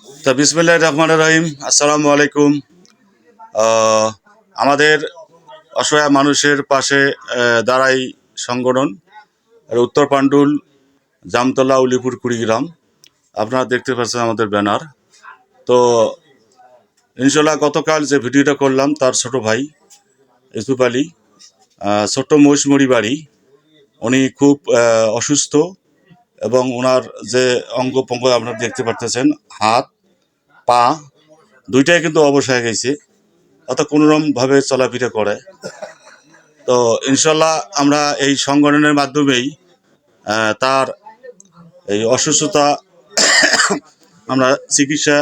তো বিসমিল্লাহির রহমানির রহিম। আসসালামু আলাইকুম। আমাদের অসহায় মানুষের পাশে দাঁড়াই সংগঠন আর উত্তর পাণ্ডুল জামতলা উলিপুর কুড়িগ্রাম। আপনারা দেখতে পাচ্ছেন আমাদের ব্যানার। তো ইনশাল্লাহ গতকাল যে ভিডিওটা করলাম তার ছোট ভাই ইউসুফ আলী, ছোট্ট মহিষমুড়ি বাড়ি। উনি খুব অসুস্থ এবং ওনার যে অঙ্গ প্রঙ্গ আপনারা দেখতে পারতেছেন, হাত পা দুইটাই কিন্তু অবশ হয়ে গেছে, অর্থাৎ কোনোরকমভাবে চলাফেরা করে। তো ইনশাল্লাহ আমরা এই সংগঠনের মাধ্যমেই তার এই অসুস্থতা আমরা চিকিৎসা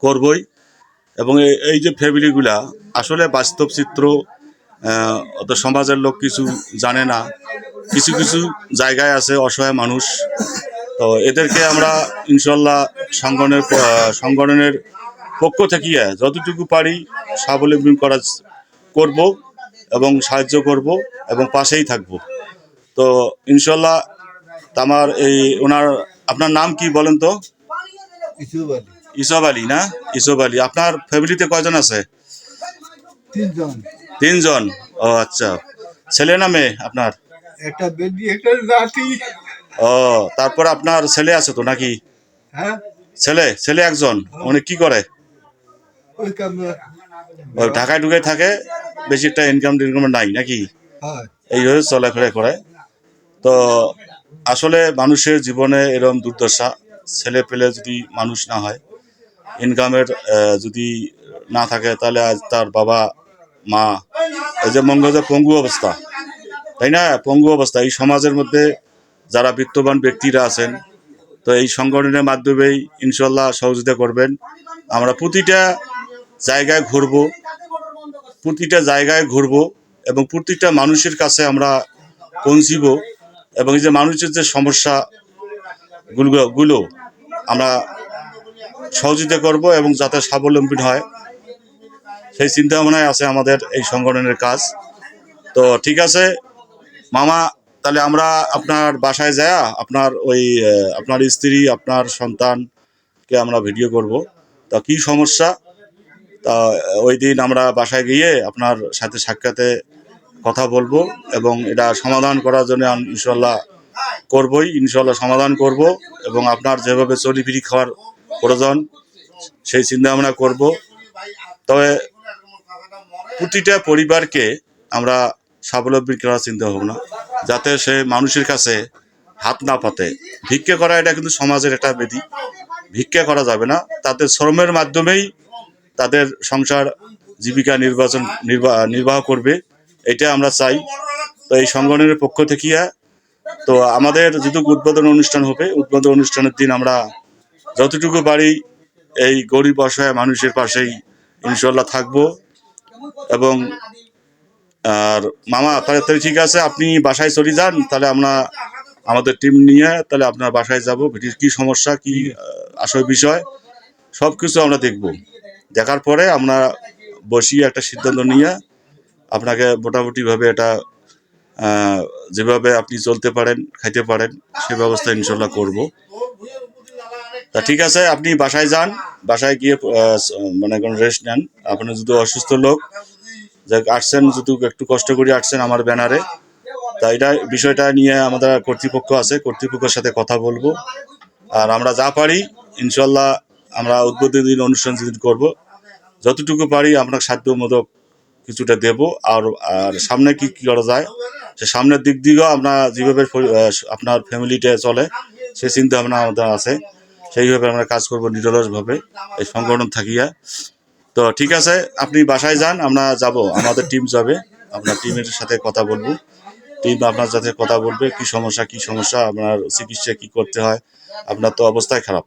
করবই। এবং এই যে ফ্যামিলিগুলা আসলে বাস্তব চিত্র, অত সমাজের লোক কিছু জানে না। কিছু কিছু জায়গায় আছে অসহায় মানুষ। তো এদেরকে আমরা ইনশাল্লাহ সংগঠনের পক্ষ থেকে যতটুকু পারি স্বাবলম্বী করব এবং সাহায্য করব এবং পাশেই থাকব। তো ইনশাল্লাহ আমার আপনার নাম কি বলেন তো? ইসব আলী না? ইসব আলী। আপনার ফ্যামিলিতে কয়জন আছে? তিনজন। ও আচ্ছা। ছেলে না মেয়ে আপনার? একটা বেবি, একটা নাতি। ও, তারপর আপনার ছেলে আছে তো নাকি? হ্যাঁ, ছেলে একজন। উনি কি করে? ওই ঢাকায় ঢুকে থাকে, বেশি একটা ইনকাম নাই নাকি? এইভাবে চলাফেরা করে। তো আসলে মানুষের জীবনে এরকম দুর্দশা। ছেলে পেলে যদি মানুষ না হয়, ইনকামের যদি না থাকে, তাহলে আজ তার বাবা মা এই যে পঙ্গু অবস্থা, তাই না? পঙ্গু অবস্থা। এই সমাজের মধ্যে যারা বিত্তবান ব্যক্তিরা আছেন, তো এই সংগঠনের মাধ্যমেই ইনশাল্লাহ সহযোগিতা করবেন। আমরা প্রতিটা জায়গায় ঘুরবো এবং প্রতিটা মানুষের কাছে আমরা পৌঁছিব এবং এই যে মানুষের যে সমস্যা গুলো আমরা সহযোগিতা করব এবং যাতে স্বাবলম্বী হয়, সেই চিন্তা ভাবনায় আছে আমাদের এই সংগঠনের কাজ। তো ঠিক আছে মামা, তাহলে আমরা আপনার বাসায় যায়া আপনার স্ত্রী, আপনার সন্তানকে আমরা ভিডিও করব। তা কি সমস্যা, তা ওই দিন আমরা বাসায় গিয়ে আপনার সাথে সাক্ষাতে কথা বলবো এবং এটা সমাধান করার জন্য ইনশাল্লাহ সমাধান করব। এবং আপনার যেভাবে চলিফিরি খাওয়ার প্রয়োজন সেই চিন্তা ভাবনা করব। তবে প্রতিটা পরিবারকে আমরা স্বাবলম্বী করার চিন্তা ভাবনা, যাতে সে মানুষের কাছে হাত না পাতে। ভিক্ষা করা এটা কিন্তু সমাজের একটা ব্যাধি। ভিক্ষা করা যাবে না, তাদের শ্রমের মাধ্যমেই তাদের সংসার জীবিকা নির্বাহ করবে, এটা আমরা চাই। তো এই সংগঠনের পক্ষ থেকে তো আমাদের যেটুকু উদ্বোধন অনুষ্ঠান হবে, উদ্বোধন অনুষ্ঠানের দিন আমরা যতটুকু পারি এই গরিব অসহায় মানুষের পাশেই ইনশাল্লাহ থাকবো। এবং আর মামা, তাহলে ঠিক আছে, আপনি বাসায় চলে যান, তাহলে আমরা আমাদের টিম নিয়ে তাহলে আপনার বাসায় যাব। কি সমস্যা, কি আসল বিষয় সব কিছু আমরা দেখব। দেখার পরে আমরা বসিয়ে একটা সিদ্ধান্ত নিয়ে আপনাকে মোটামুটিভাবে এটা যেভাবে আপনি চলতে পারেন, খাইতে পারেন, সে ব্যবস্থা ইনশাল্লাহ করব। তা ঠিক আছে, আপনি বাসায় যান। বাসায় গিয়ে মানে কোনো রেস্ট নেন। আপনি যদি অসুস্থ লোক যে আসছেন, যদি একটু কষ্ট করে আসছেন আমার ব্যানারে, তা বিষয়টা নিয়ে আমাদের কর্তৃপক্ষ আছে, কর্তৃপক্ষের সাথে কথা বলবো। আর আমরা যা পারি ইনশাল্লাহ আমরা উদ্বোধনী অনুষ্ঠান যেদিন করবো, যতটুকু পারি আপনার সাধ্য মতো কিছুটা দেব। আর সামনে কি করা যায়, সে সামনের দিক দিয়েও আমরা যেভাবে আপনার ফ্যামিলিতে চলে সে চিন্তা ভাবনা আমাদের আছে, সেইভাবে আমরা কাজ করবো নিরলসভাবে এই সংগঠন থাকিয়া। তো ঠিক আছে, আপনি বাসায় যান, আমরা যাব, আমাদের টিম যাবে, আপনার টিমের সাথে কথা বলবো। টিম আপনার সাথে কথা বলবে কি সমস্যা, আপনার চিকিৎসা কি করতে হয়। আপনার তো অবস্থায় খারাপ,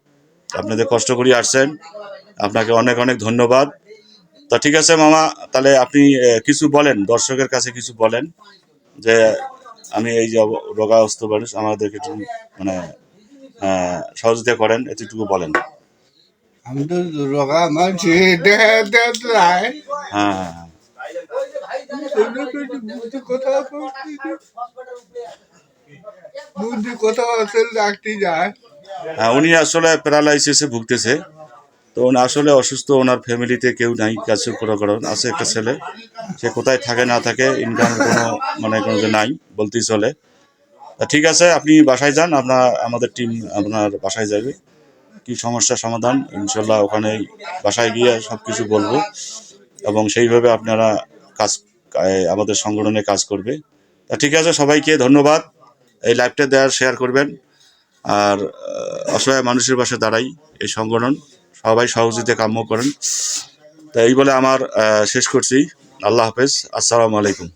আপনাদের কষ্ট করে আসছেন, আপনাকে অনেক অনেক ধন্যবাদ। তা ঠিক আছে মামা, তাহলে আপনি কিছু বলেন, দর্শকের কাছে কিছু বলেন, যে আমি এই যে রোগাগ্রস্ত মানুষ, আমাদেরকে একটু মানে সহযোগিতা করেন, এতটুকু বলেন। আমি তো রোগা মানুষ, হ্যাঁ, হ্যাঁ, বুদ্ধি কোথাও আছে রাখতে যায়। হ্যাঁ, উনি আসলে প্যারালাইসিসে ভুগতেছে। তো উনি আসলে অসুস্থ, ওনার ফ্যামিলিতে কেউ নাই কাছে করার, আছে একটা ছেলে, সে কোথায় থাকে না থাকে ইনকামের কোনো যে নাই বলতেই চলে। তা ঠিক আছে, আপনি বাসায় যান, আমাদের টিম আপনার বাসায় যাবে, কি সমস্যার সমাধান ইনশাল্লাহ ওখানেই বাসায় গিয়ে সব কিছু বলবো, এবং সেইভাবে আপনারা কাজ আমাদের সংগঠনে কাজ করবে। তা ঠিক আছে, সবাইকে ধন্যবাদ। এই লাইভটা শেয়ার করবেন। আর অসহায় মানুষের পাশে দাঁড়াই এই সংগঠন, সবাই সহযোগিতা কাম্য করেন। তা এই বলে আমার শেষ করছি। আল্লাহ হাফেজ, আসসালামু আলাইকুম।